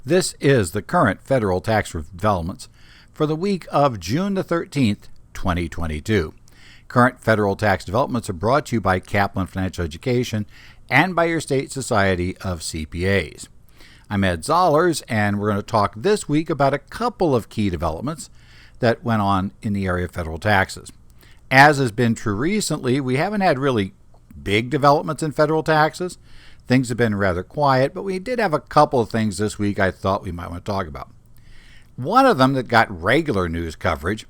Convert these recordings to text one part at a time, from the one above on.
This is the current federal tax developments for the week of June the 13th, 2022. Current federal tax developments are brought to you by Kaplan Financial Education and by your state society of CPAs. I'm Ed Zollers, and we're going to talk this week about a couple of key developments that went on in the area of federal taxes. As has been true recently, we haven't had really big developments in federal taxes. Things have been rather quiet, but we did have a couple of things this week I thought we might want to talk about. One of them that got regular news coverage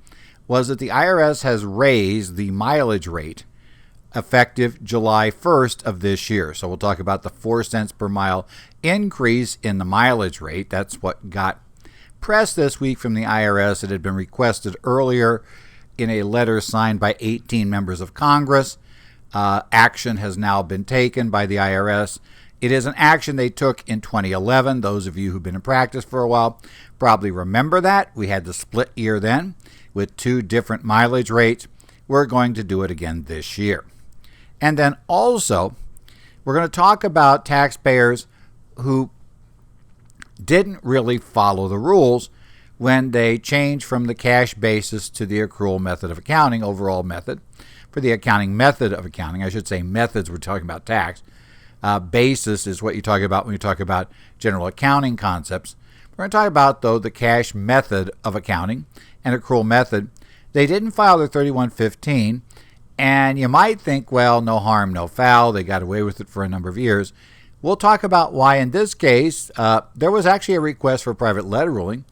was that the IRS has raised the mileage rate effective July 1st of this year. So we'll talk about the 4 cents per mile increase in the mileage rate. That's what got press this week from the IRS. It had been requested earlier in a letter signed by 18 members of Congress. Action has now been taken by the IRS. It is an action they took in 2011. Those of you who've been in practice for a while probably remember that. We had the split year then with 2 different mileage rates. We're going to do it again this year. And then also, we're going to talk about taxpayers who didn't really follow the rules when they changed from the cash basis to the accrual method of accounting, overall method. For the accounting method of accounting, I should say methods, we're talking about tax. Basis is what you're talking about when you talk about general accounting concepts. We're going to talk about, though, the cash method of accounting and accrual method. They didn't file their 3115, and you might think, well, no harm, no foul. They got away with it for a number of years. We'll talk about why in this case there was actually a request for private letter ruling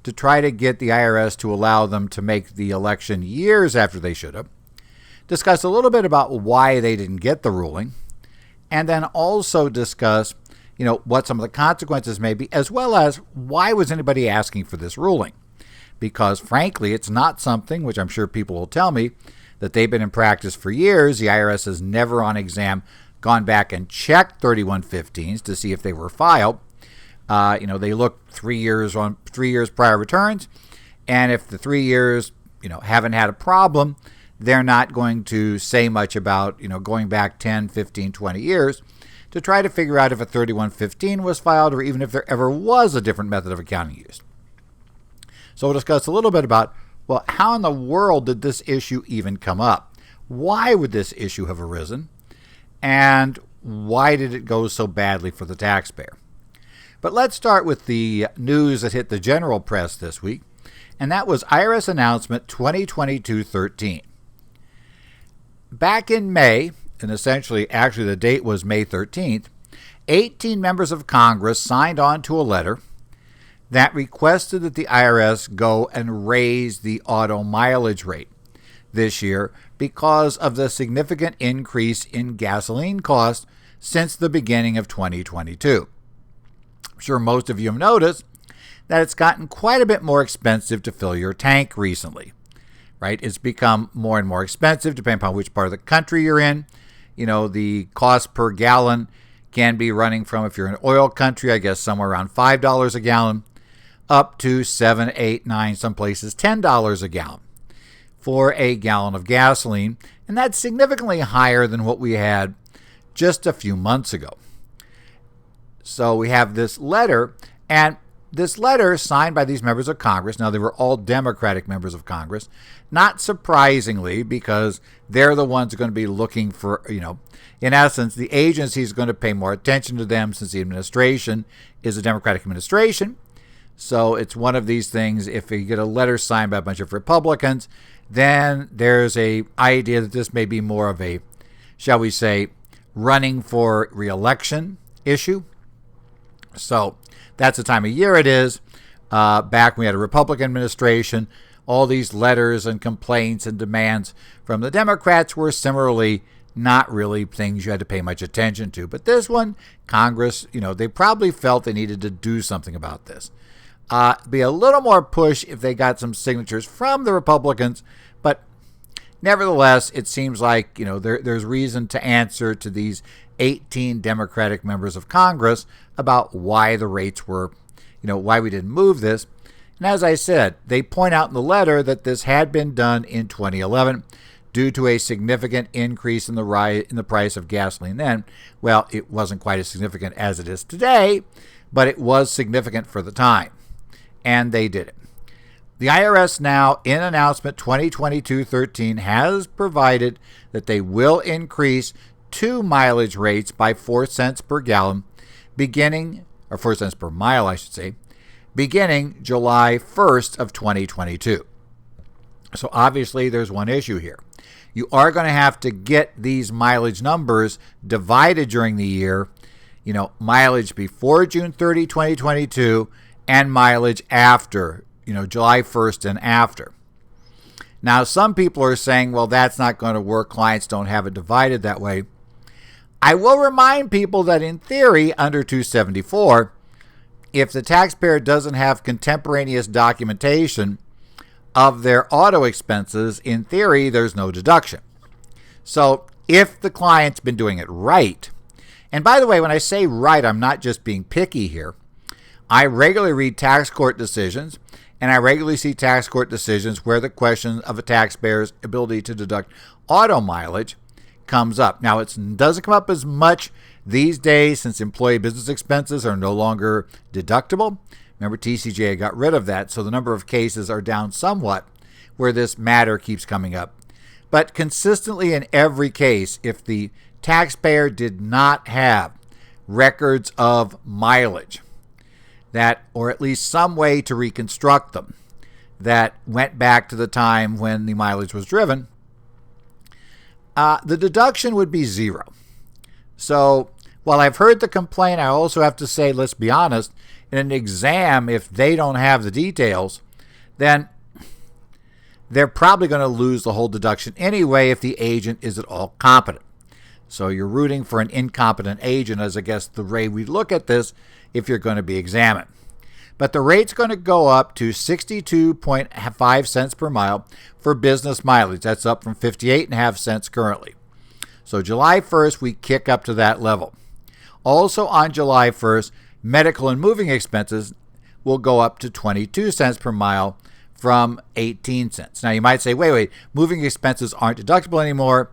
to try to get the IRS to allow them to make the election years after they should have. Discuss a little bit about why they didn't get the ruling, and then also discuss, what some of the consequences may be, as well as why was anybody asking for this ruling? Because frankly, it's not something, which I'm sure people will tell me, that they've been in practice for years. The IRS has never on exam gone back and checked 3115s to see if they were filed. They look 3 years prior returns, and if the 3 years, haven't had a problem, they're not going to say much about, going back 10, 15, 20 years to try to figure out if a 3115 was filed or even if there ever was a different method of accounting used. So we'll discuss a little bit about, well, how in the world did this issue even come up? Why would this issue have arisen? And why did it go so badly for the taxpayer? But let's start with the news that hit the general press this week, and that was Irs Announcement 2022-13. Back in May, and actually the date was May 13th, 18 members of Congress signed on to a letter that requested that the IRS go and raise the auto mileage rate this year because of the significant increase in gasoline costs since the beginning of 2022. I'm sure most of you have noticed that it's gotten quite a bit more expensive to fill your tank recently. Right? It's become more and more expensive depending upon which part of the country you're in. The cost per gallon can be running from, if you're in oil country, I guess somewhere around $5 a gallon, up to $7, $8, $9, some places $10 a gallon for a gallon of gasoline. And that's significantly higher than what we had just a few months ago. So we have this letter, and this letter signed by these members of Congress. Now, they were all Democratic members of Congress, not surprisingly, because they're the ones going to be looking for, in essence, the agency is going to pay more attention to them since the administration is a Democratic administration. So it's one of these things, if you get a letter signed by a bunch of Republicans, then there's a idea that this may be more of a, shall we say, running for re-election issue. So that's the time of year it is. Back when we had a Republican administration, all these letters and complaints and demands from the Democrats were similarly not really things you had to pay much attention to. But this one, Congress, they probably felt they needed to do something about this. Be a little more push if they got some signatures from the Republicans. But nevertheless, it seems like, there's reason to answer to these 18 Democratic members of Congress about why the rates were, why we didn't move this. And as I said, they point out in the letter that this had been done in 2011 due to a significant increase in the price of gasoline then. Well, it wasn't quite as significant as it is today, but it was significant for the time, and they did it. The IRS now, in Announcement 2022-13, has provided that they will increase two mileage rates by 4 cents per gallon, or 4 cents per mile, I should say, beginning July 1st of 2022. So obviously there's one issue here. You are going to have to get these mileage numbers divided during the year, mileage before June 30, 2022, and mileage after, July 1st and after. Now, some people are saying, well, that's not going to work. Clients don't have it divided that way. I will remind people that in theory, under 274, if the taxpayer doesn't have contemporaneous documentation of their auto expenses, in theory, there's no deduction. So if the client's been doing it right, and by the way, when I say right, I'm not just being picky here. I regularly read tax court decisions, and I regularly see tax court decisions where the question of a taxpayer's ability to deduct auto mileage comes up. Now, it doesn't come up as much these days since employee business expenses are no longer deductible. Remember, TCJA got rid of that, so the number of cases are down somewhat where this matter keeps coming up. But consistently in every case, if the taxpayer did not have records of mileage, that, or at least some way to reconstruct them, that went back to the time when the mileage was driven, the deduction would be zero. So while I've heard the complaint, I also have to say, let's be honest, in an exam, if they don't have the details, then they're probably going to lose the whole deduction anyway if the agent is at all competent. So you're rooting for an incompetent agent, as I guess the way we look at this, if you're going to be examined. But the rate's going to go up to 62.5 cents per mile for business mileage. That's up from 58.5 cents currently. So July 1st, we kick up to that level. Also on July 1st, medical and moving expenses will go up to 22 cents per mile from 18 cents. Now you might say, wait, moving expenses aren't deductible anymore.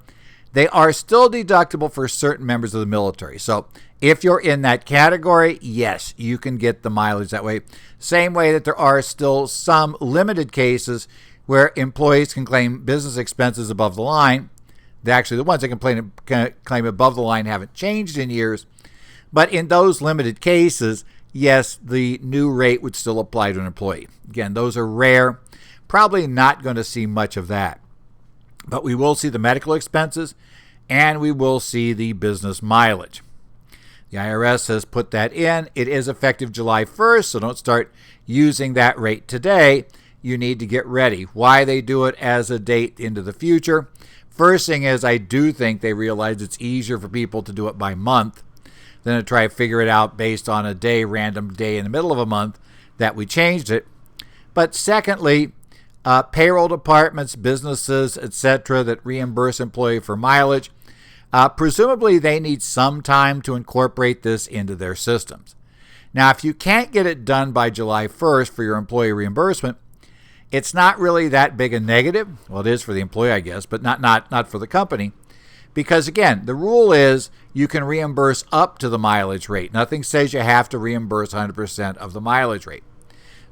They are still deductible for certain members of the military. So if you're in that category, yes, you can get the mileage that way. Same way that there are still some limited cases where employees can claim business expenses above the line. Actually, the ones that can claim above the line haven't changed in years. But in those limited cases, yes, the new rate would still apply to an employee. Again, those are rare. Probably not going to see much of that. But we will see the medical expenses, and we will see the business mileage. The IRS has put that in. It is effective July 1st, so don't start using that rate today. You need to get ready. Why they do it as a date into the future? First thing is, I do think they realize it's easier for people to do it by month than to try to figure it out based on a day, random day in the middle of a month that we changed it. But secondly, payroll departments, businesses, etc., that reimburse employee for mileage, presumably they need some time to incorporate this into their systems. Now, if you can't get it done by July 1st for your employee reimbursement, it's not really that big a negative. Well, it is for the employee, I guess, but not for the company. Because, again, the rule is you can reimburse up to the mileage rate. Nothing says you have to reimburse 100% of the mileage rate.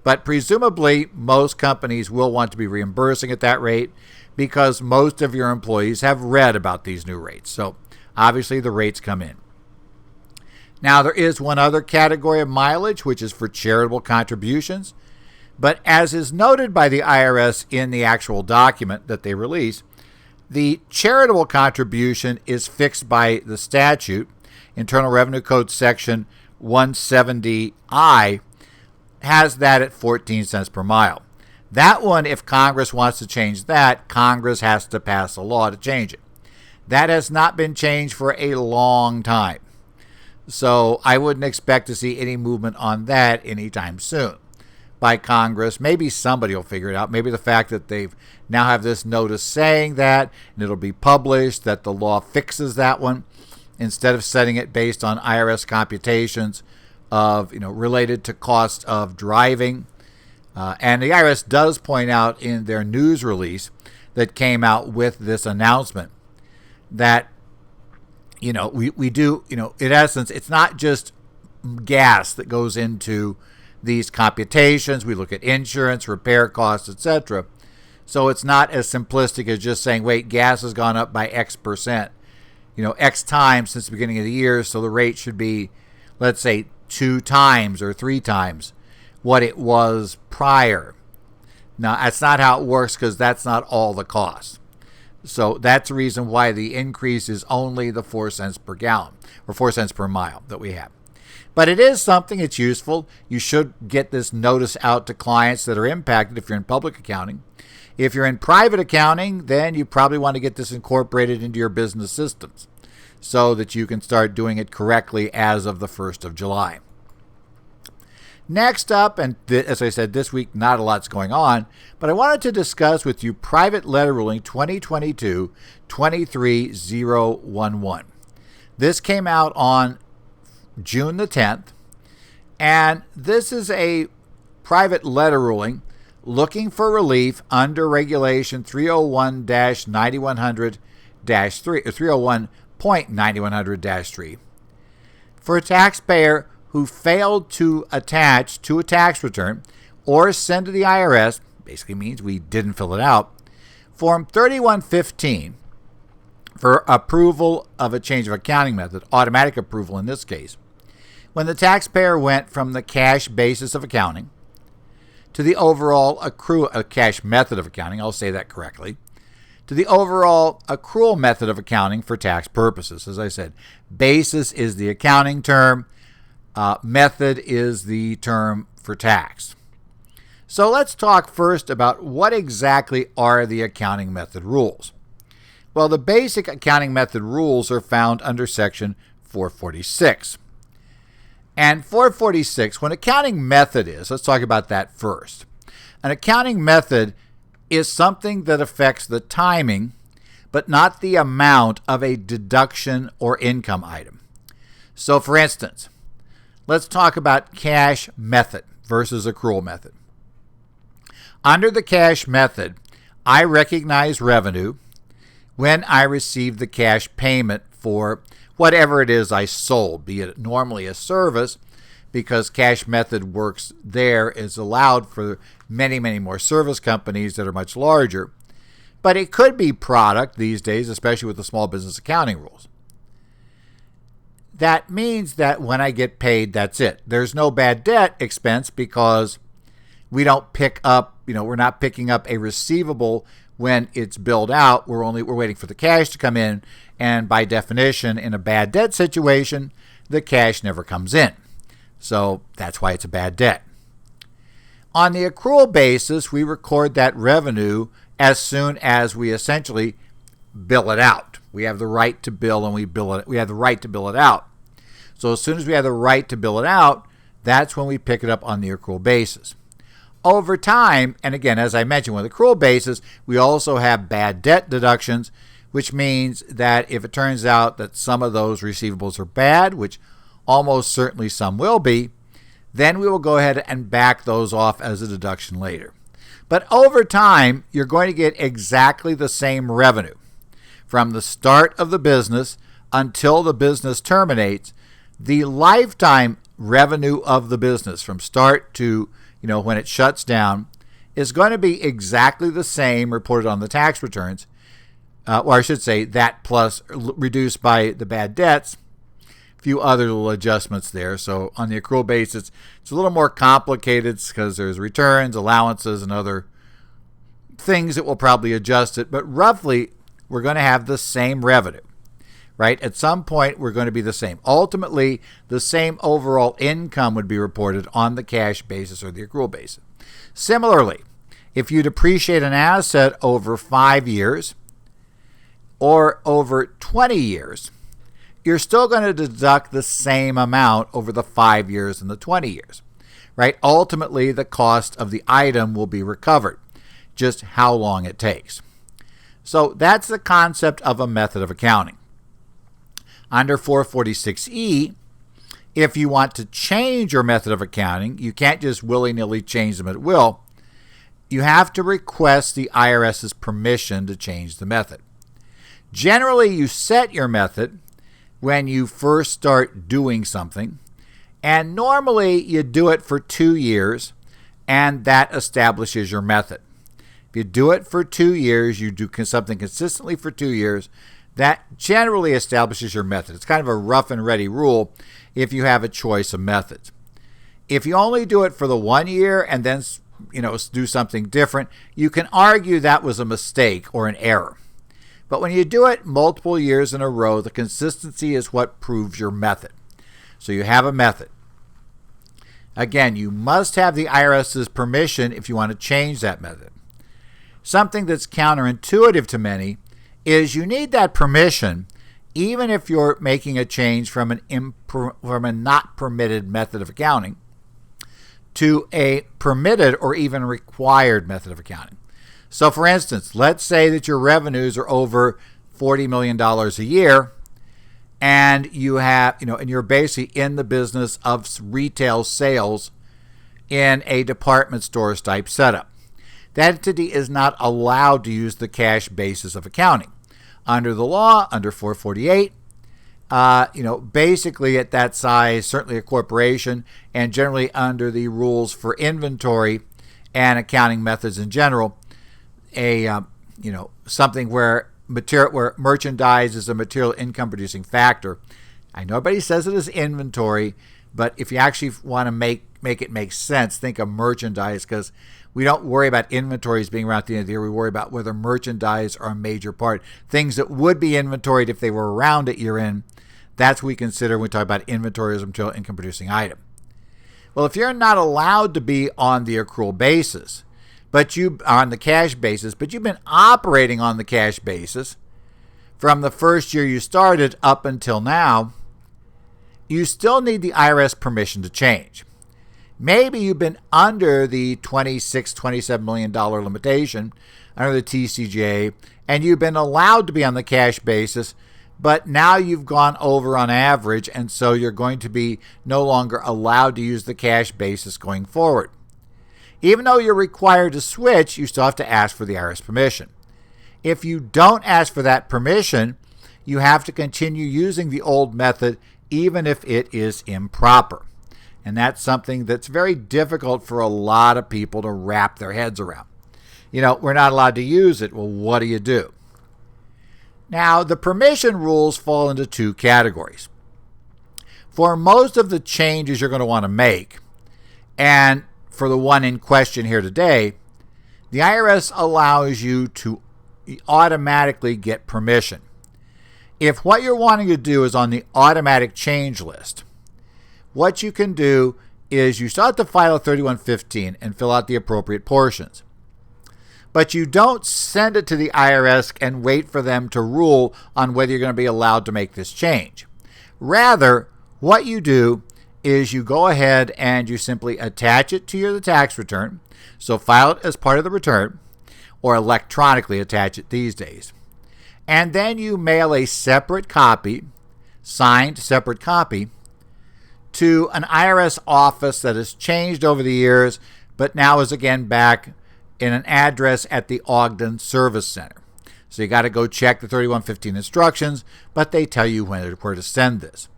But presumably, most companies will want to be reimbursing at that rate because most of your employees have read about these new rates. So, obviously, the rates come in. Now, there is one other category of mileage, which is for charitable contributions. But as is noted by the IRS in the actual document that they release, the charitable contribution is fixed by the statute. Internal Revenue Code Section 170I has that at 14 cents per mile. That one, if Congress wants to change that, Congress has to pass a law to change it. That has not been changed for a long time. So I wouldn't expect to see any movement on that anytime soon by Congress. Maybe somebody will figure it out. Maybe the fact that they now have this notice saying that, and it'll be published, that the law fixes that one, instead of setting it based on IRS computations of, related to cost of driving. And the IRS does point out in their news release that came out with this announcement that, we do, in essence, it's not just gas that goes into these computations. We look at insurance, repair costs, etc. So it's not as simplistic as just saying, wait, gas has gone up by X percent, X times since the beginning of the year, so the rate should be, let's say, 2 times or 3 times what it was prior. Now, that's not how it works, because that's not all the cost. So that's the reason why the increase is only the 4 cents per gallon or 4 cents per mile that we have. But it is something that's useful. You should get this notice out to clients that are impacted if you're in public accounting. If you're in private accounting, then you probably want to get this incorporated into your business systems so that you can start doing it correctly as of the 1st of July. Next up, and as I said, this week not a lot's going on, but I wanted to discuss with you Private Letter Ruling 2022-23011. This came out on June the 10th, and this is a private letter ruling looking for relief under Regulation 301-9100-3, or 301.9100-3, for a taxpayer who failed to attach to a tax return or send to the IRS, basically means we didn't fill it out, Form 3115 for approval of a change of accounting method, automatic approval in this case, when the taxpayer went from the cash basis of accounting to the overall cash method of accounting, I'll say that correctly, to the overall accrual method of accounting for tax purposes. As I said, basis is the accounting term, method is the term for tax. So let's talk first about what exactly are the accounting method rules. Well, the basic accounting method rules are found under Section 446. And 446, what accounting method is, let's talk about that first. An accounting method is something that affects the timing, but not the amount of a deduction or income item. So, for instance, let's talk about cash method versus accrual method. Under the cash method, I recognize revenue when I receive the cash payment for whatever it is I sold, be it normally a service, because cash method works there is allowed for many, many more service companies that are much larger. But it could be product these days, especially with the small business accounting rules. That means that when I get paid, that's it. There's no bad debt expense because we don't pick up, we're not picking up a receivable when it's billed out. We're waiting for the cash to come in. And by definition, in a bad debt situation, the cash never comes in. So that's why it's a bad debt. On the accrual basis, we record that revenue as soon as we essentially bill it out. We have the right to bill and we have the right to bill it out. So as soon as we have the right to bill it out, that's when we pick it up on the accrual basis. Over time, and again, as I mentioned, with accrual basis, we also have bad debt deductions, which means that if it turns out that some of those receivables are bad, which almost certainly some will be, then we will go ahead and back those off as a deduction later. But over time, you're going to get exactly the same revenue. From the start of the business until the business terminates, the lifetime revenue of the business from start to when it shuts down is going to be exactly the same reported on the tax returns, or I should say that plus reduced by the bad debts, a few other little adjustments there. So on the accrual basis, it's a little more complicated because there's returns, allowances, and other things that will probably adjust it. But roughly, we're going to have the same revenue, right? At some point, we're going to be the same. Ultimately, the same overall income would be reported on the cash basis or the accrual basis. Similarly, if you depreciate an asset over 5 years or over 20 years, you're still going to deduct the same amount over the 5 years and the 20 years, right? Ultimately, the cost of the item will be recovered, just how long it takes. So that's the concept of a method of accounting. Under 446E, if you want to change your method of accounting, you can't just willy-nilly change them at will. You have to request the IRS's permission to change the method. Generally, you set your method when you first start doing something, And normally you do it for 2 years, and that establishes your method. If you do it for 2 years, you do something consistently for 2 years, that generally establishes your method. It's kind of a rough and ready rule if you have a choice of methods. If you only do it for the 1 year and then do something different, you can argue that was a mistake or an error. But when you do it multiple years in a row, the consistency is what proves your method. So you have a method. Again, you must have the IRS's permission if you want to change that method. Something that's counterintuitive to many is you need that permission even if you're making a change from a not permitted method of accounting to a permitted or even required method of accounting. So for instance, let's say that your revenues are over $40 million a year, and you have, and you're basically in the business of retail sales in a department stores type setup. That entity is not allowed to use the cash basis of accounting. Under the law, under 448, basically at that size, certainly a corporation, and generally under the rules for inventory and accounting methods in general, something where merchandise is a material income producing factor. I know everybody says it is inventory, but if you actually want to make it make sense, think of merchandise, because we don't worry about inventories being around at the end of the year. We worry about whether merchandise are a major part. Things that would be inventoried if they were around at year end, that's what we consider when we talk about inventory as a material income producing item. Well, if you're not allowed to be on the accrual basis, but you are on the cash basis, but you've been operating on the cash basis from the first year you started up until now, you still need the IRS permission to change. Maybe you've been under the $26-27 million limitation under the TCJA, and you've been allowed to be on the cash basis, but now you've gone over on average, and so you're going to be no longer allowed to use the cash basis going forward. Even though you're required to switch, you still have to ask for the IRS permission. If you don't ask for that permission, you have to continue using the old method even if it is improper. And that's something that's very difficult for a lot of people to wrap their heads around. We're not allowed to use it. Well, what do you do? Now, the permission rules fall into two categories. For most of the changes you're going to want to make, and for the one in question here today, the IRS allows you to automatically get permission. If what you're wanting to do is on the automatic change list, what you can do is you start to file a 3115 and fill out the appropriate portions. But you don't send it to the IRS and wait for them to rule on whether you're going to be allowed to make this change. Rather, what you do is you go ahead and you simply attach it to your tax return. So file it as part of the return, or electronically attach it these days. And then you mail a separate copy, signed separate copy, to an IRS office that has changed over the years, but now is again back in an address at the Ogden Service Center. So you got to go check the 3115 instructions, but they tell you where to send this.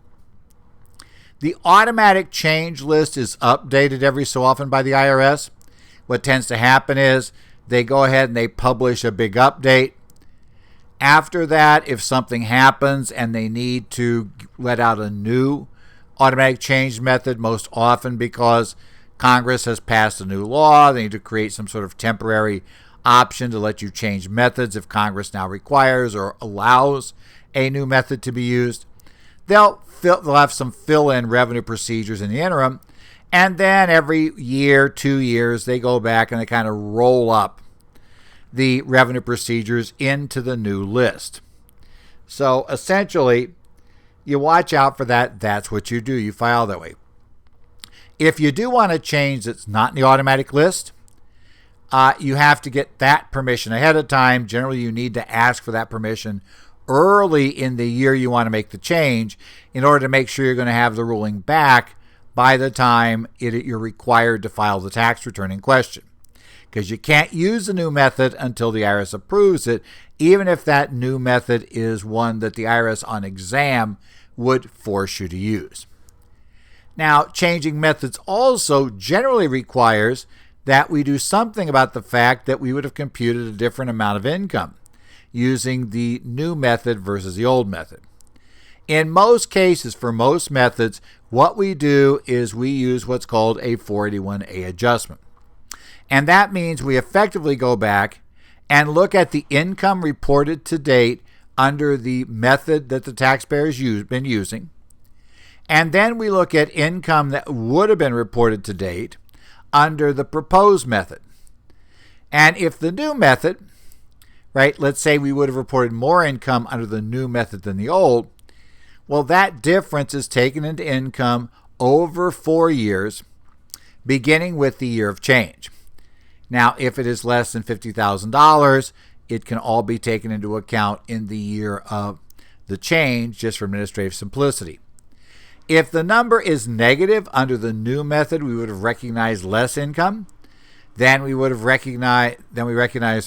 The automatic change list is updated every so often by the IRS. What tends to happen is they go ahead and they publish a big update. After that, if something happens and they need to let out a new automatic change method, most often because Congress has passed a new law, they need to create some sort of temporary option to let you change methods if Congress now requires or allows a new method to be used. They'll have some fill-in revenue procedures in the interim, and then every year, 2 years, they go back and they kind of roll up the revenue procedures into the new list. So essentially, you watch out for that. That's what you do. You file that way. If you do want to change that's not in the automatic list, you have to get that permission ahead of time. Generally, you need to ask for that permission early in the year you want to make the change in order to make sure you're going to have the ruling back by the time you're required to file the tax return in question. Because you can't use the new method until the IRS approves it, even if that new method is one that the IRS on exam would force you to use. Now, changing methods also generally requires that we do something about the fact that we would have computed a different amount of income using the new method versus the old method. In most cases, for most methods, what we do is we use what's called a 481A adjustment. And that means we effectively go back and look at the income reported to date under the method that the taxpayer's been using. And then we look at income that would have been reported to date under the proposed method. And if the new method, right, let's say we would have reported more income under the new method than the old, well, that difference is taken into income over 4 years, beginning with the year of change. Now, if it is less than $50,000, it can all be taken into account in the year of the change, just for administrative simplicity. If the number is negative under the new method, we would have recognized less income than we recognized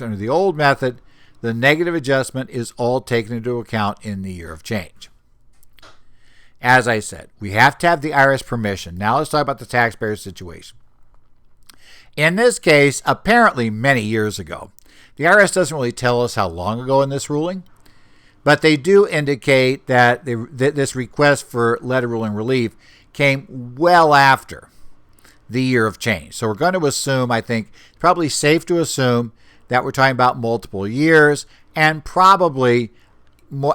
under the old method. The negative adjustment is all taken into account in the year of change. As I said, we have to have the IRS permission. Now let's talk about the taxpayer situation. In this case, apparently many years ago, the IRS doesn't really tell us how long ago in this ruling, but they do indicate that this request for letter ruling relief came well after the year of change. So we're going to assume, I think, it's probably safe to assume that we're talking about multiple years and probably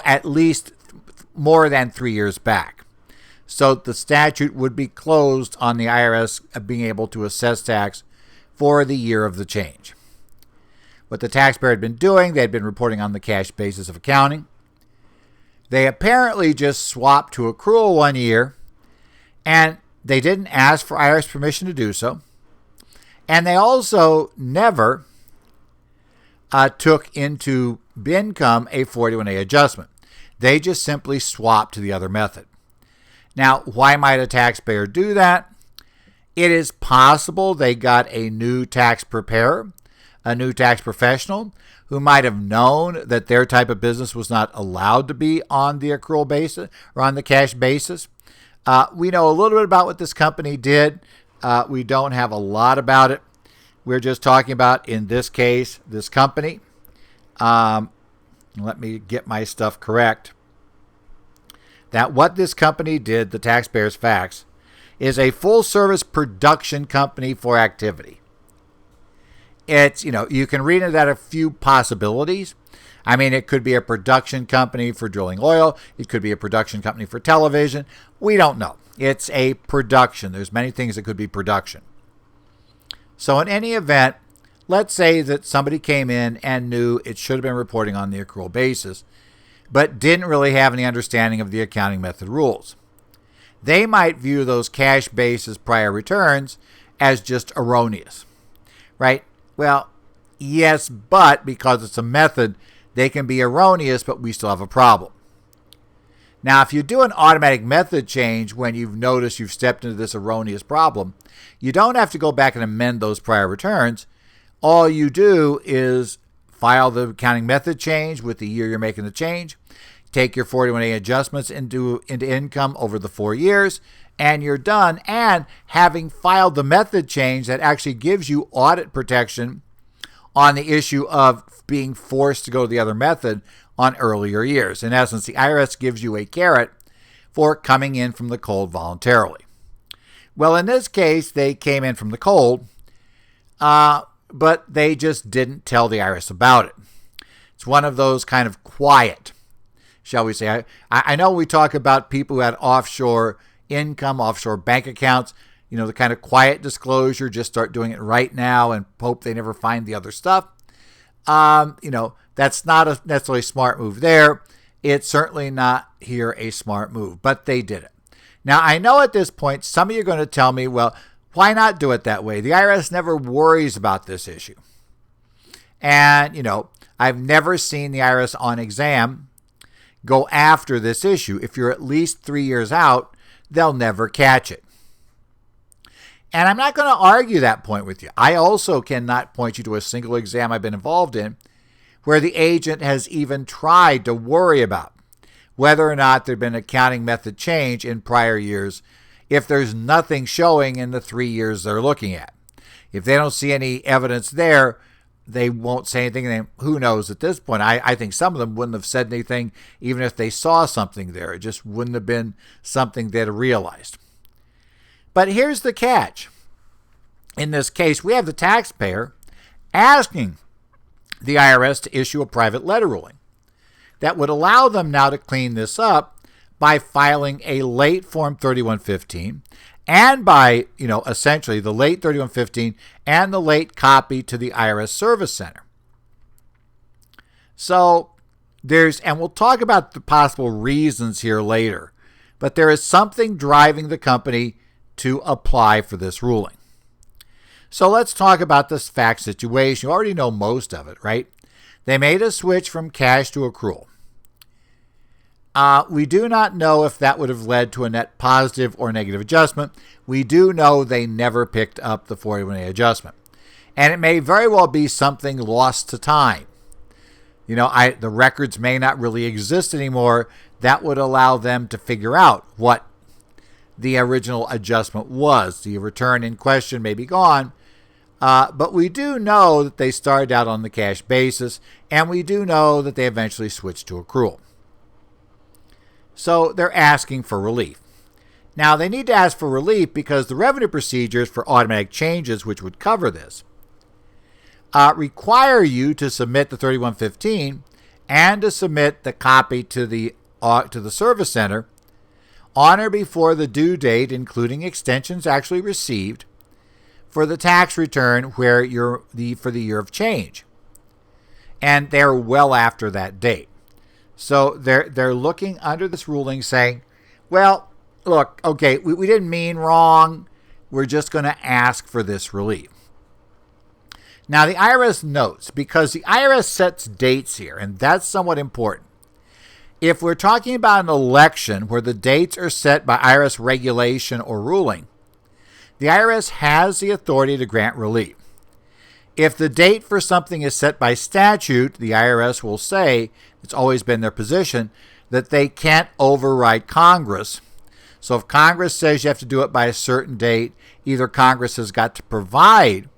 at least more than 3 years back. So the statute would be closed on the IRS being able to assess tax for the year of the change. What the taxpayer had been doing, they had been reporting on the cash basis of accounting. They apparently just swapped to accrual 1 year, and they didn't ask for IRS permission to do so. And they also never took into income a 481A adjustment. They just simply swapped to the other method. Now, why might a taxpayer do that? It is possible they got a new tax preparer, a new tax professional, who might have known that their type of business was not allowed to be on the accrual basis or on the cash basis. We know a little bit about what this company did. We don't have a lot about it. We're just talking about, in this case, this company. Let me get my stuff correct. That what this company did, the taxpayer's facts, is a full-service production company for activity. It's, you can read into that a few possibilities. I mean, it could be a production company for drilling oil. It could be a production company for television. We don't know. It's a production. There's many things that could be production. So in any event, let's say that somebody came in and knew it should have been reporting on the accrual basis, but didn't really have any understanding of the accounting method rules. They might view those cash basis prior returns as just erroneous, right? Well, yes, but because it's a method, they can be erroneous, but we still have a problem. Now, if you do an automatic method change when you've noticed you've stepped into this erroneous problem, you don't have to go back and amend those prior returns. All you do is file the accounting method change with the year you're making the change, take your 481A adjustments into income over the 4 years, and you're done. And having filed the method change, that actually gives you audit protection on the issue of being forced to go to the other method on earlier years. In essence, the IRS gives you a carrot for coming in from the cold voluntarily. Well, in this case, they came in from the cold, but they just didn't tell the IRS about it. It's one of those kind of quiet, shall we say. I know we talk about people who had offshore income, offshore bank accounts, the kind of quiet disclosure, just start doing it right now and hope they never find the other stuff. That's not a necessarily smart move there. It's certainly not here a smart move, but they did it. Now, I know at this point, some of you are going to tell me, well, why not do it that way? The IRS never worries about this issue. And, I've never seen the IRS on exam go after this issue. If you're at least 3 years out, they'll never catch it. And I'm not going to argue that point with you. I also cannot point you to a single exam I've been involved in where the agent has even tried to worry about whether or not there'd been an accounting method change in prior years if there's nothing showing in the 3 years they're looking at. If they don't see any evidence there, they won't say anything. And who knows at this point? I think some of them wouldn't have said anything even if they saw something there. It just wouldn't have been something they'd have realized. But here's the catch. In this case, we have the taxpayer asking the IRS to issue a private letter ruling that would allow them now to clean this up by filing a late Form 3115 and by, essentially the late 3115 and the late copy to the IRS Service Center. So and we'll talk about the possible reasons here later, but there is something driving the company to apply for this ruling. So let's talk about this fact situation. You already know most of it, right? They made a switch from cash to accrual. We do not know if that would have led to a net positive or negative adjustment. We do know they never picked up the 41A adjustment. And it may very well be something lost to time. The records may not really exist anymore. That would allow them to figure out what the original adjustment was. The return in question may be gone. But we do know that they started out on the cash basis, and we do know that they eventually switched to accrual. So they're asking for relief. Now, they need to ask for relief because the revenue procedures for automatic changes, which would cover this, require you to submit the 3115 and to submit the copy to the Service Center on or before the due date, including extensions actually received, for the tax return for the year of change. And they're well after that date. So they're looking under this ruling saying, well, look, okay, we didn't mean wrong. We're just going to ask for this relief. Now, the IRS notes, because the IRS sets dates here, and that's somewhat important. If we're talking about an election where the dates are set by IRS regulation or ruling, the IRS has the authority to grant relief. If the date for something is set by statute, the IRS will say, it's always been their position, that they can't override Congress. So if Congress says you have to do it by a certain date, either Congress has got to provide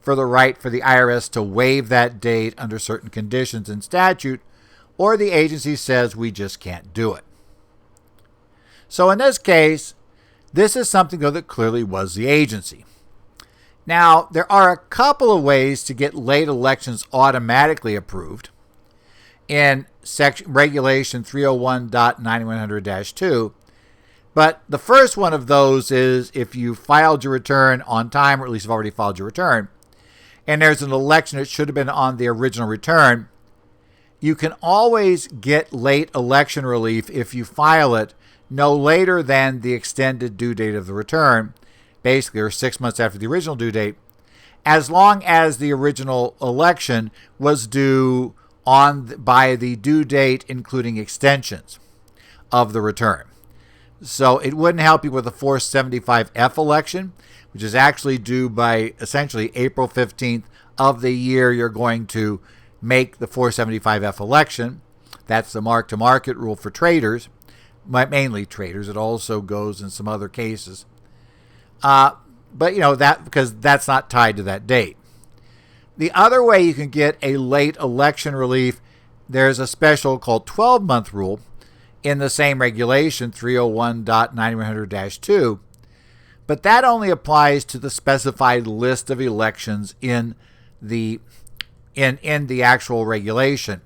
for the right for the IRS to waive that date under certain conditions in statute, or the agency says we just can't do it. So in this case, this is something, though, that clearly was the agency. Now, there are a couple of ways to get late elections automatically approved in Regulation 301.9100-2, but the first one of those is if you filed your return on time, or at least have already filed your return, and there's an election that should have been on the original return, you can always get late election relief if you file it no later than the extended due date of the return, basically, or 6 months after the original due date, as long as the original election was due by the due date, including extensions of the return. So it wouldn't help you with the 475F election, which is actually due by essentially April 15th of the year you're going to make the 475F election. That's the mark-to-market rule for traders, mainly traders. It also goes in some other cases. But that because that's not tied to that date. The other way you can get a late election relief, there's a special called 12-month rule in the same regulation, 301.9100-2, but that only applies to the specified list of elections in the actual regulation.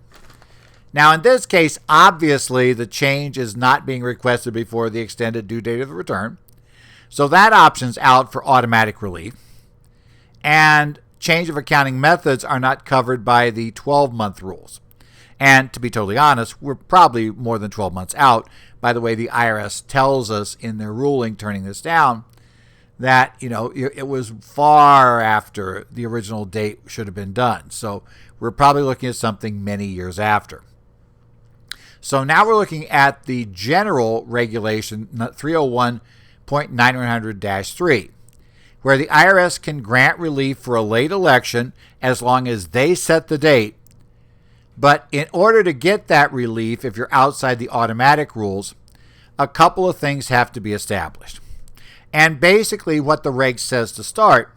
Now, in this case, obviously, the change is not being requested before the extended due date of the return. So that option's out for automatic relief. And change of accounting methods are not covered by the 12-month rules. And to be totally honest, we're probably more than 12 months out. By the way, the IRS tells us in their ruling turning this down that, it was far after the original date should have been done. So we're probably looking at something many years after. So now we're looking at the general regulation 301.9100-3, where the IRS can grant relief for a late election as long as they set the date. But in order to get that relief, if you're outside the automatic rules, a couple of things have to be established. And basically what the reg says to start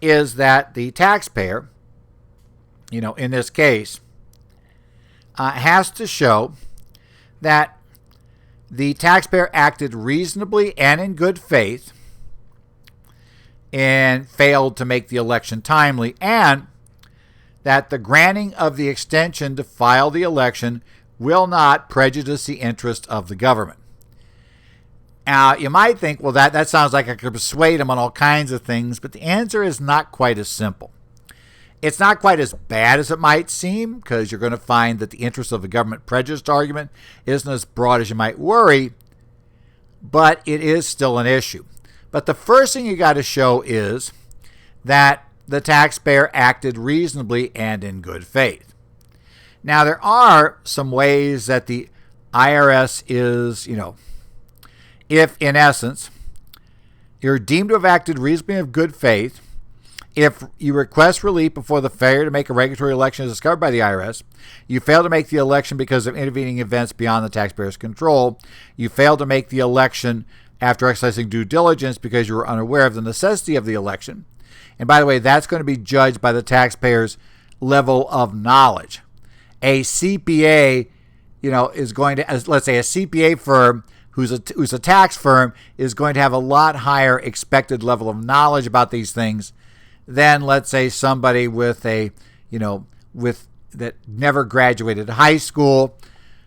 is that the taxpayer, in this case, has to show that the taxpayer acted reasonably and in good faith and failed to make the election timely, and that the granting of the extension to file the election will not prejudice the interest of the government. Now, you might think, well, that sounds like I could persuade him on all kinds of things, but the answer is not quite as simple. It's not quite as bad as it might seem, because you're going to find that the interest of the government prejudiced argument isn't as broad as you might worry, but it is still an issue. But the first thing you got to show is that the taxpayer acted reasonably and in good faith. Now, there are some ways that the IRS is, if in essence you're deemed to have acted reasonably in good faith, if you request relief before the failure to make a regulatory election is discovered by the IRS, you fail to make the election because of intervening events beyond the taxpayer's control, you fail to make the election after exercising due diligence because you were unaware of the necessity of the election. And by the way, that's going to be judged by the taxpayer's level of knowledge. A CPA, is going to, let's say a CPA firm who's a tax firm is going to have a lot higher expected level of knowledge about these things than, let's say, somebody with that never graduated high school,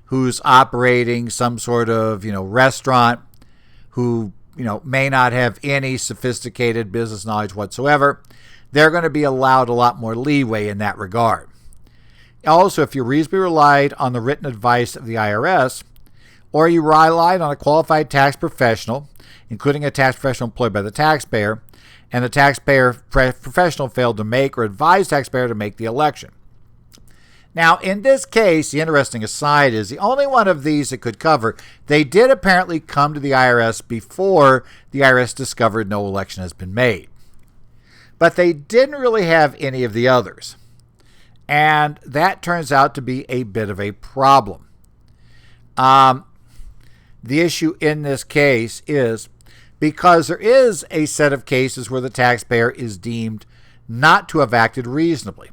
who's operating some sort of, restaurant, who, may not have any sophisticated business knowledge whatsoever. They're going to be allowed a lot more leeway in that regard. Also, if you reasonably relied on the written advice of the IRS, or you relied on a qualified tax professional, including a tax professional employed by the taxpayer, and the taxpayer professional failed to make or advise the taxpayer to make the election. Now, in this case, the interesting aside is the only one of these that could cover, they did apparently come to the IRS before the IRS discovered no election has been made. But they didn't really have any of the others. And that turns out to be a bit of a problem. The issue in this case is because there is a set of cases where the taxpayer is deemed not to have acted reasonably.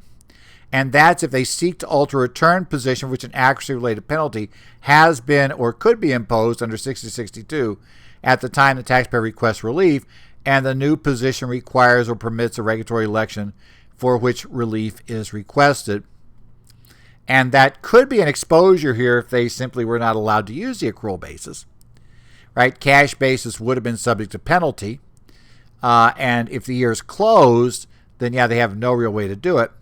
And that's if they seek to alter a return position for which an accuracy-related penalty has been or could be imposed under 6062 at the time the taxpayer requests relief, and the new position requires or permits a regulatory election for which relief is requested. And that could be an exposure here if they simply were not allowed to use the accrual basis. Right? Cash basis would have been subject to penalty. And if the year is closed, then they have no real way to do it.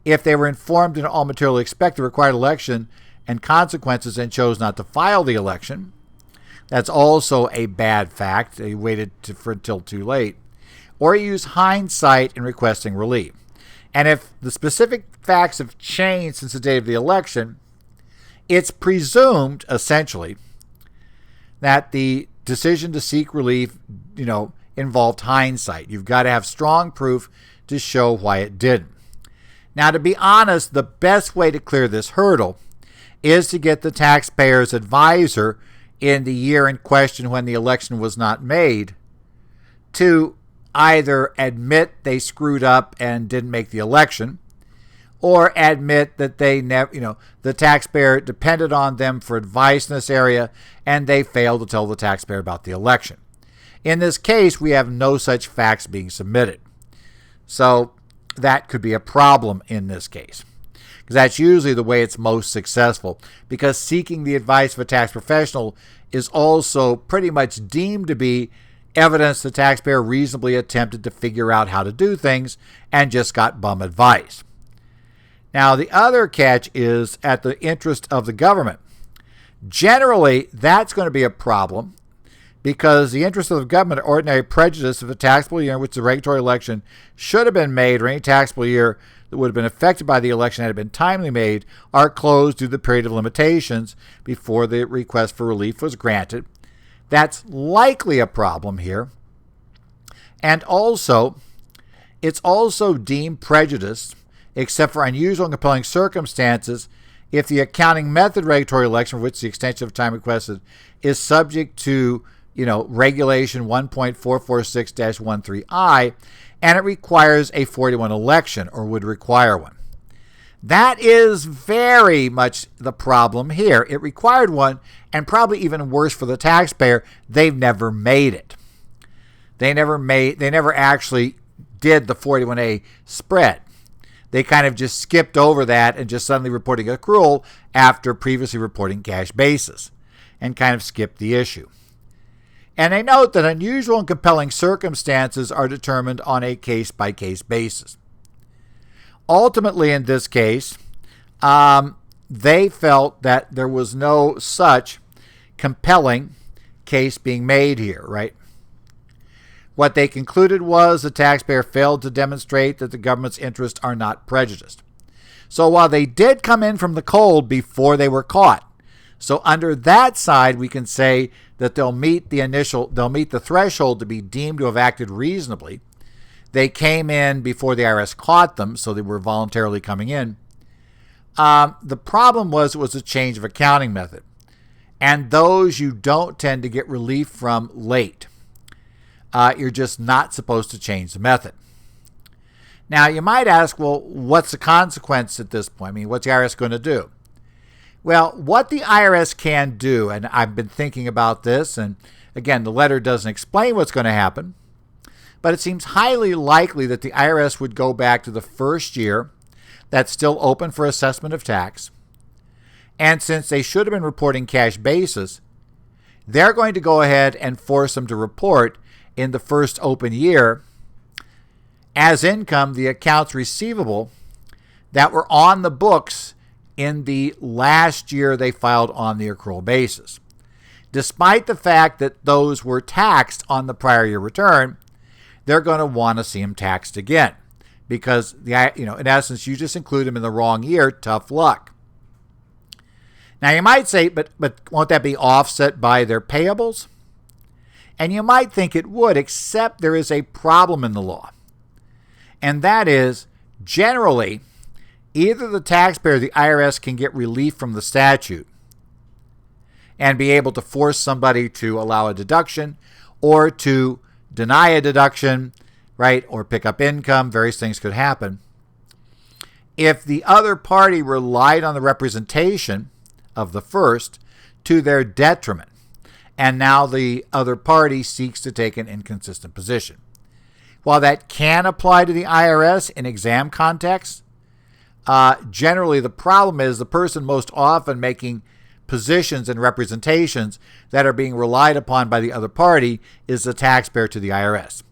If they were informed and all materially expect the required election and consequences and chose not to file the election, that's also a bad fact. They waited until too late. Or you use hindsight in requesting relief. And if the specific facts have changed since the date of the election, it's presumed, essentially, that the decision to seek relief, involved hindsight. You've got to have strong proof to show why it didn't. Now, to be honest, the best way to clear this hurdle is to get the taxpayer's advisor in the year in question when the election was not made to either admit they screwed up and didn't make the election, or admit that they never, the taxpayer depended on them for advice in this area and they failed to tell the taxpayer about the election. In this case, we have no such facts being submitted. So that could be a problem in this case, because that's usually the way it's most successful, because seeking the advice of a tax professional is also pretty much deemed to be evidence the taxpayer reasonably attempted to figure out how to do things and just got bum advice. Now, the other catch is at the interest of the government. Generally, that's going to be a problem, because the interests of the government are ordinary prejudice of a taxable year in which the regulatory election should have been made, or any taxable year that would have been affected by the election had it been timely made, are closed due to the period of limitations before the request for relief was granted. That's likely a problem here. And also, it's also deemed prejudiced, except for unusual and compelling circumstances, if the accounting method regulatory election for which the extension of time requested is subject to Regulation 1.446-13I, and it requires a 41 election, or would require one. That is very much the problem here. It required one, and probably even worse for the taxpayer, they've never made it. They never actually did the 41A spread. They kind of just skipped over that and just suddenly reporting accrual after previously reporting cash basis, and kind of skipped the issue. And they note that unusual and compelling circumstances are determined on a case-by-case basis. Ultimately, in this case, they felt that there was no such compelling case being made here, right? What they concluded was the taxpayer failed to demonstrate that the government's interests are not prejudiced. So while they did come in from the cold before they were caught, so under that side, we can say that they'll meet the threshold to be deemed to have acted reasonably. They came in before the IRS caught them, so they were voluntarily coming in. The problem was it was a change of accounting method, and those you don't tend to get relief from late. You're just not supposed to change the method. Now, you might ask, well, what's the consequence at this point? I mean, what's the IRS going to do? Well, what the IRS can do, and I've been thinking about this, and again, the letter doesn't explain what's going to happen, but it seems highly likely that the IRS would go back to the first year that's still open for assessment of tax. And since they should have been reporting cash basis, they're going to go ahead and force them to report in the first open year as income the accounts receivable that were on the books in the last year they filed on the accrual basis. Despite the fact that those were taxed on the prior year return, they're going to want to see them taxed again because, in essence, you just include them in the wrong year. Tough luck. Now, you might say, but won't that be offset by their payables? And you might think it would, except there is a problem in the law. And that is, generally, either the taxpayer or the IRS can get relief from the statute and be able to force somebody to allow a deduction or to deny a deduction, right, or pick up income. Various things could happen. If the other party relied on the representation of the first to their detriment, and now the other party seeks to take an inconsistent position. While that can apply to the IRS in exam contexts, generally the problem is the person most often making positions and representations that are being relied upon by the other party is the taxpayer to the IRS.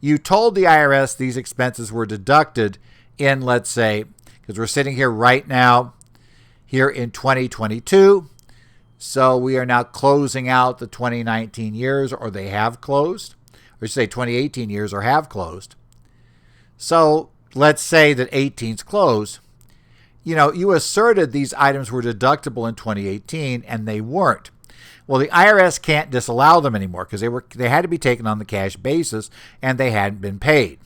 You told the IRS these expenses were deducted in, let's say, because we're sitting here right now, here in 2022, so we are now closing out the 2019 years, or they have closed, or say 2018 years or have closed. So let's say that 18's closed. You asserted these items were deductible in 2018, and they weren't. Well, the IRS can't disallow them anymore because they had to be taken on the cash basis, and they hadn't been paid.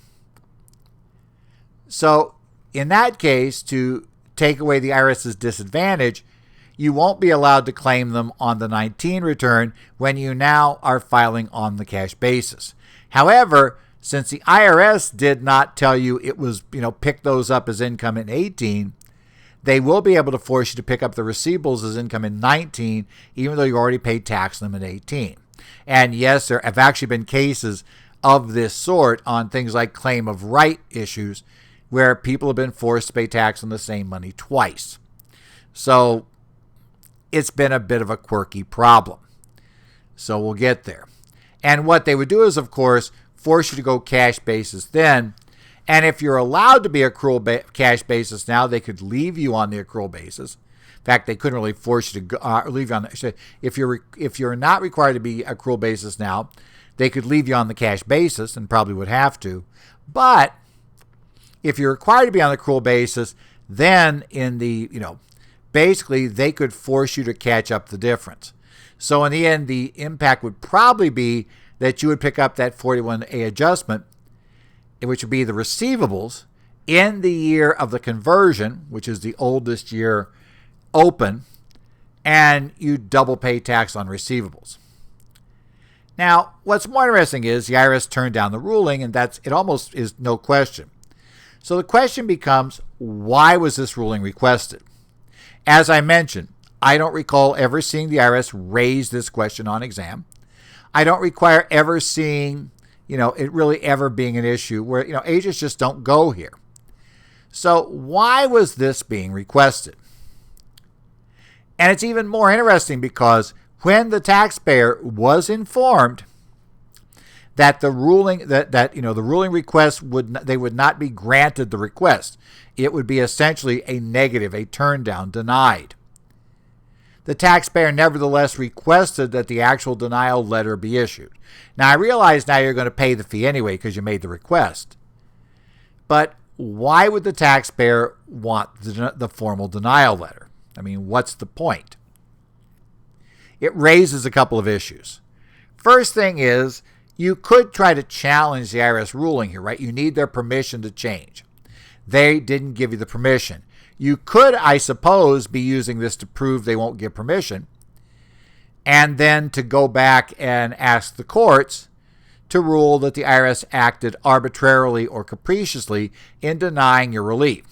So in that case, to take away the IRS's disadvantage, you won't be allowed to claim them on the 19 return when you now are filing on the cash basis. However, since the IRS did not tell you it was, pick those up as income in 18, they will be able to force you to pick up the receivables as income in 19, even though you already paid tax on them in 18. And yes, there have actually been cases of this sort on things like claim of right issues where people have been forced to pay tax on the same money twice. So it's been a bit of a quirky problem. So we'll get there. And what they would do is, of course, force you to go cash basis then. And if you're allowed to be accrual cash basis now, they could leave you on the accrual basis. In fact, they couldn't really force you to leave you on the, if you're not required to be accrual basis now, they could leave you on the cash basis and probably would have to. But if you're required to be on the accrual basis, then in the, basically they could force you to catch up the difference. So in the end, the impact would probably be that you would pick up that 41A adjustment, which would be the receivables, in the year of the conversion, which is the oldest year open, and you double pay tax on receivables. Now, what's more interesting is the IRS turned down the ruling, and it almost is no question. So the question becomes, why was this ruling requested? As I mentioned, I don't recall ever seeing the IRS raise this question on exam. I don't require ever seeing, it really ever being an issue where, agents just don't go here. So why was this being requested? And it's even more interesting because when the taxpayer was informed that the ruling the ruling request they would not be granted the request, it would be essentially a negative, a turn down, denied. The taxpayer nevertheless requested that the actual denial letter be issued. Now, I realize now you're going to pay the fee anyway because you made the request. But why would the taxpayer want the formal denial letter? I mean, what's the point? It raises a couple of issues. First thing is, you could try to challenge the IRS ruling here, right? You need their permission to change. They didn't give you the permission. You could, I suppose, be using this to prove they won't give permission, and then to go back and ask the courts to rule that the IRS acted arbitrarily or capriciously in denying your relief.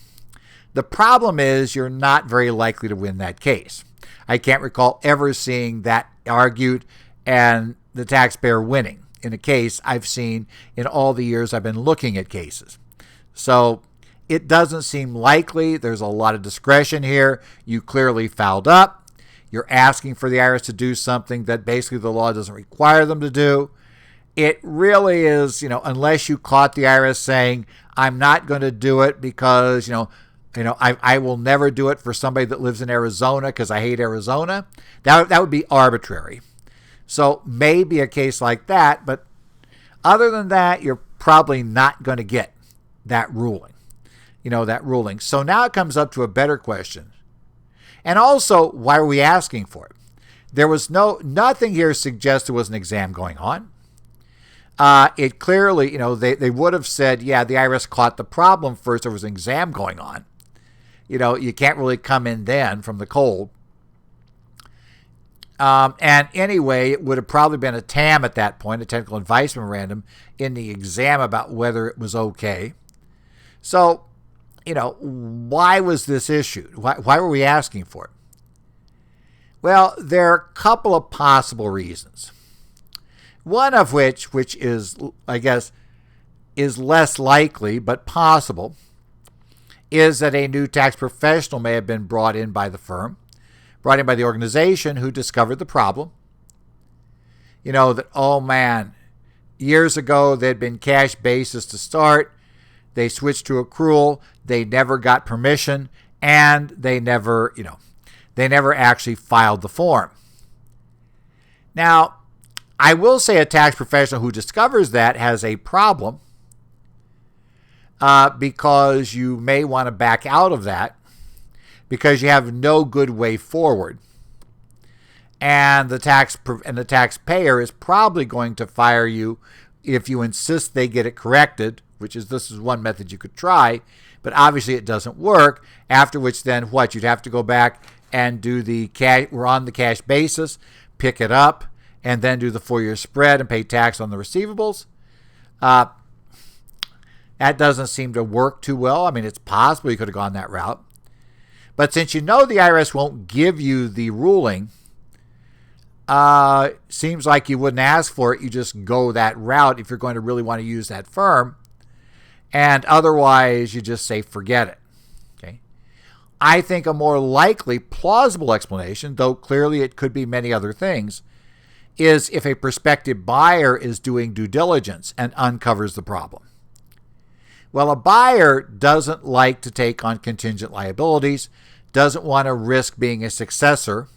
The problem is you're not very likely to win that case. I can't recall ever seeing that argued and the taxpayer winning in a case I've seen in all the years I've been looking at cases. So it doesn't seem likely. There's a lot of discretion here. You clearly fouled up. You're asking for the IRS to do something that basically the law doesn't require them to do. It really is, unless you caught the IRS saying, I'm not going to do it because, I will never do it for somebody that lives in Arizona because I hate Arizona. That would be arbitrary. So maybe a case like that, but other than that, you're probably not going to get that ruling. So now it comes up to a better question. And also, why are we asking for it? There was nothing here suggests there was an exam going on. It clearly, they would have said, yeah, the IRS caught the problem first. There was an exam going on. You can't really come in then from the cold. And anyway, it would have probably been a TAM at that point, a technical advice memorandum, in the exam about whether it was okay. So, why was this issued? Why were we asking for it? Well, there are a couple of possible reasons. One of which is, I guess, is less likely but possible, is that a new tax professional may have been brought in by the firm, brought in by the organization who discovered the problem. That, oh man, years ago they'd been cash basis to start. They switched to accrual. They never got permission, and they never actually filed the form. Now, I will say a tax professional who discovers that has a problem because you may want to back out of that because you have no good way forward. And the taxpayer is probably going to fire you if you insist they get it corrected, this is one method you could try, but obviously it doesn't work, after which then what? You'd have to go back and do we're on the cash basis, pick it up, and then do the 4-year spread and pay tax on the receivables. That doesn't seem to work too well. I mean, it's possible you could have gone that route. But since the IRS won't give you the ruling, seems like you wouldn't ask for it. You just go that route if you're going to really want to use that firm. And otherwise, you just say, forget it. Okay. I think a more likely, plausible explanation, though clearly it could be many other things, is if a prospective buyer is doing due diligence and uncovers the problem. Well, a buyer doesn't like to take on contingent liabilities, doesn't want to risk being a successor,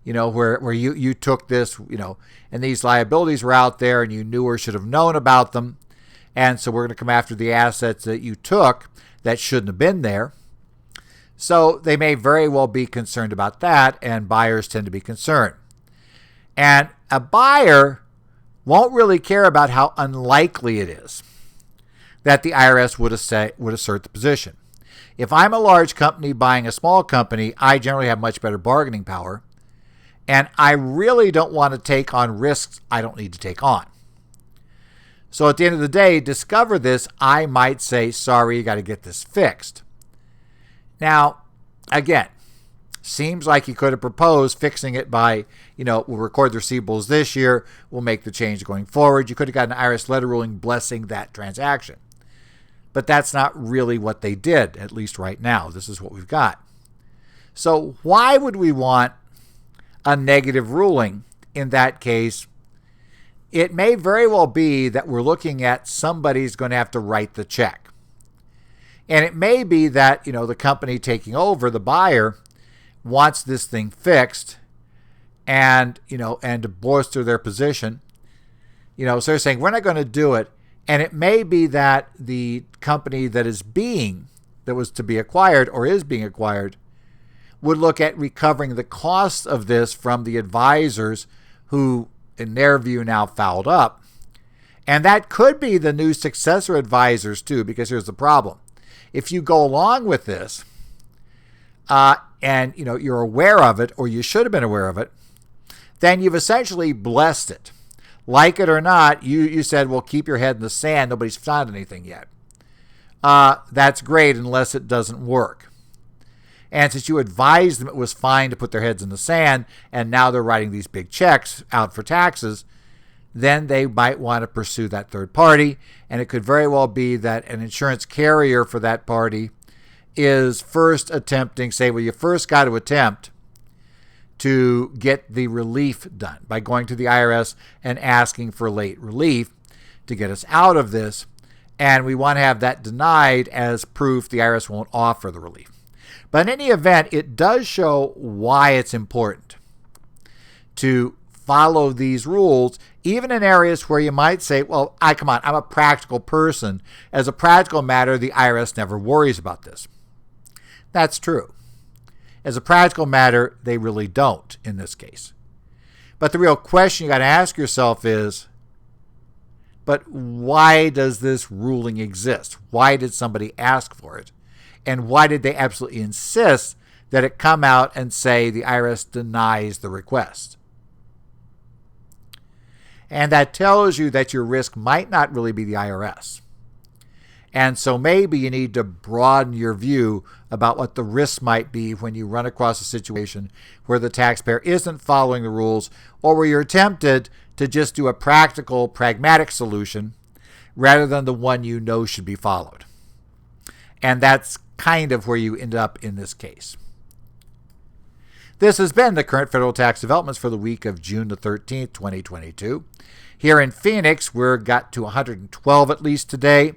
where you took this, and these liabilities were out there and you knew or should have known about them. And so we're going to come after the assets that you took that shouldn't have been there. So they may very well be concerned about that, and buyers tend to be concerned. And a buyer won't really care about how unlikely it is that the IRS would assert the position. If I'm a large company buying a small company, I generally have much better bargaining power. and I really don't want to take on risks I don't need to take on. So at the end of the day, discover this, I might say, sorry, you got to get this fixed. Now, again, seems like you could have proposed fixing it by, we'll record the receivables this year, we'll make the change going forward. You could have got an IRS letter ruling blessing that transaction. But that's not really what they did, at least right now. This is what we've got. So why would we want a negative ruling in that case? It may very well be that we're looking at somebody's going to have to write the check. And it may be that, the company taking over, the buyer, wants this thing fixed and to bolster their position. So they're saying, we're not going to do it. And it may be that the company that was to be acquired or is being acquired would look at recovering the cost of this from the advisors who, in their view, now fouled up. And that could be the new successor advisors too, because here's the problem. If you go along with this, and you're aware of it, or you should have been aware of it, then you've essentially blessed it. Like it or not, you said, well, keep your head in the sand. Nobody's found anything yet. That's great unless it doesn't work. And since you advised them it was fine to put their heads in the sand, and now they're writing these big checks out for taxes, then they might want to pursue that third party. And it could very well be that an insurance carrier for that party is first attempting, you first got to attempt to get the relief done by going to the IRS and asking for late relief to get us out of this. And we want to have that denied as proof the IRS won't offer the relief. But in any event, it does show why it's important to follow these rules, even in areas where you might say, well, I'm a practical person. As a practical matter, the IRS never worries about this. That's true. As a practical matter, they really don't in this case. But the real question you got to ask yourself is, but why does this ruling exist? Why did somebody ask for it? And why did they absolutely insist that it come out and say the IRS denies the request? And that tells you that your risk might not really be the IRS. And so maybe you need to broaden your view about what the risks might be when you run across a situation where the taxpayer isn't following the rules, or where you're tempted to just do a practical, pragmatic solution rather than the one you know should be followed. And that's kind of where you end up in this case. This has been the current federal tax developments for the week of June the 13th, 2022. Here in Phoenix, we're got to 112 at least today,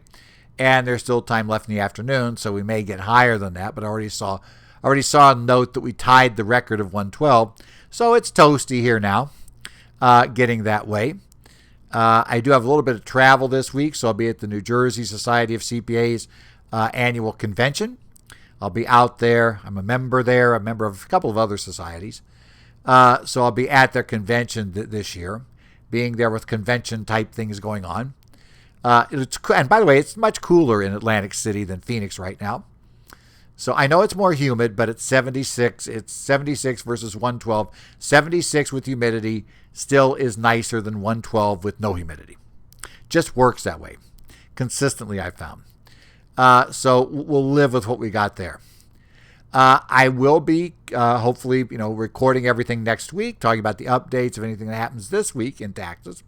and there's still time left in the afternoon, so we may get higher than that, but I already saw a note that we tied the record of 112. So it's toasty here now, getting that way. I do have a little bit of travel this week, so I'll be at the New Jersey Society of CPAs annual convention. I'll be out there. I'm a member there, a member of a couple of other societies. So I'll be at their convention this year, being there with convention-type things going on. And by the way, it's much cooler in Atlantic City than Phoenix right now. So I know it's more humid, but it's 76. It's 76 versus 112. 76 with humidity still is nicer than 112 with no humidity. Just works that way. Consistently, I've found. So we'll live with what we got there. I will be hopefully, recording everything next week, talking about the updates of anything that happens this week in taxes.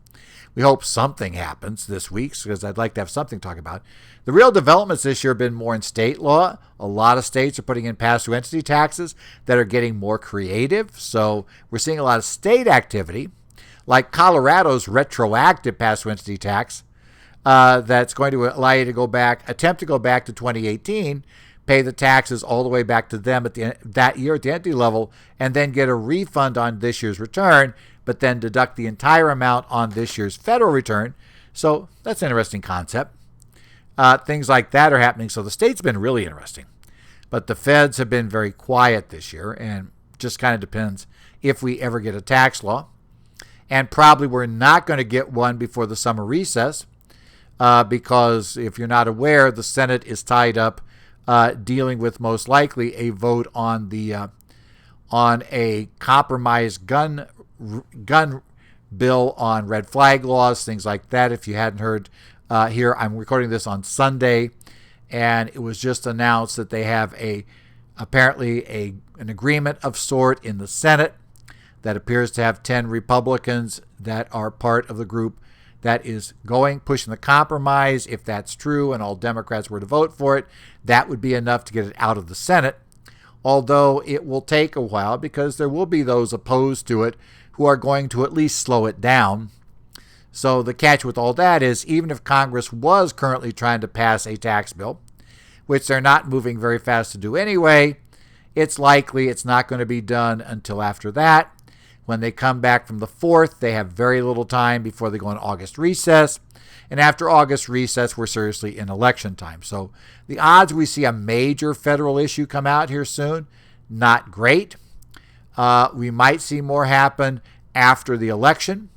We hope something happens this week because I'd like to have something to talk about. The real developments this year have been more in state law. A lot of states are putting in pass-through entity taxes that are getting more creative. So we're seeing a lot of state activity, like Colorado's retroactive pass-through entity tax that's going to allow you to attempt to go back to 2018, pay the taxes all the way back to them that year at the entity level, and then get a refund on this year's return, but then deduct the entire amount on this year's federal return. So that's an interesting concept. Things like that are happening. So the state's been really interesting. But the feds have been very quiet this year, and just kind of depends if we ever get a tax law. And probably we're not going to get one before the summer recess because if you're not aware, the Senate is tied up dealing with most likely a vote on the on a compromise gun bill on red flag laws, things like that. If you hadn't heard here, I'm recording this on Sunday, and it was just announced that they have apparently an agreement of sort in the Senate that appears to have 10 Republicans that are part of the group that is pushing the compromise. If that's true and all Democrats were to vote for it, that would be enough to get it out of the Senate, although it will take a while because there will be those opposed to it who are going to at least slow it down. So the catch with all that is, even if Congress was currently trying to pass a tax bill, which they're not moving very fast to do anyway, it's likely it's not going to be done until after that. When they come back from the 4th, they have very little time before they go on August recess. And after August recess, we're seriously in election time. So the odds we see a major federal issue come out here soon, not great. We might see more happen after the election.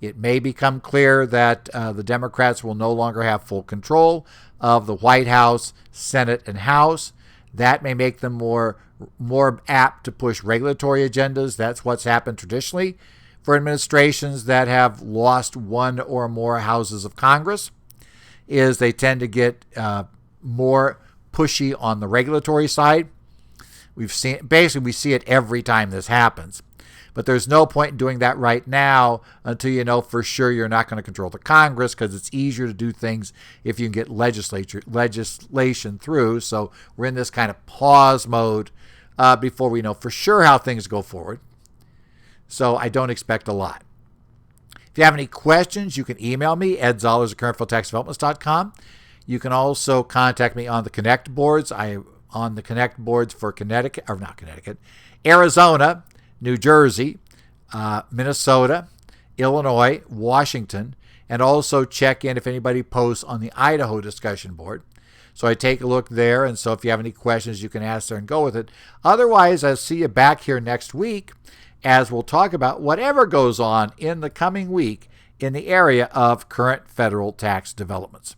It may become clear that the Democrats will no longer have full control of the White House, Senate, and House. That may make them more apt to push regulatory agendas. That's what's happened traditionally for administrations that have lost one or more houses of Congress, is they tend to get more pushy on the regulatory side. We see it every time this happens. But there's no point in doing that right now until you know for sure you're not going to control the Congress, because it's easier to do things if you can get legislation through. So we're in this kind of pause mode before we know for sure how things go forward. So I don't expect a lot. If you have any questions, you can email me, edzollers@currentfederaltaxdevelopments.com. You can also contact me on the Connect boards. I'm on the Connect boards for Arizona, New Jersey, Minnesota, Illinois, Washington, and also check in if anybody posts on the Idaho discussion board. So I take a look there, and so if you have any questions, you can ask there and go with it. Otherwise, I'll see you back here next week as we'll talk about whatever goes on in the coming week in the area of current federal tax developments.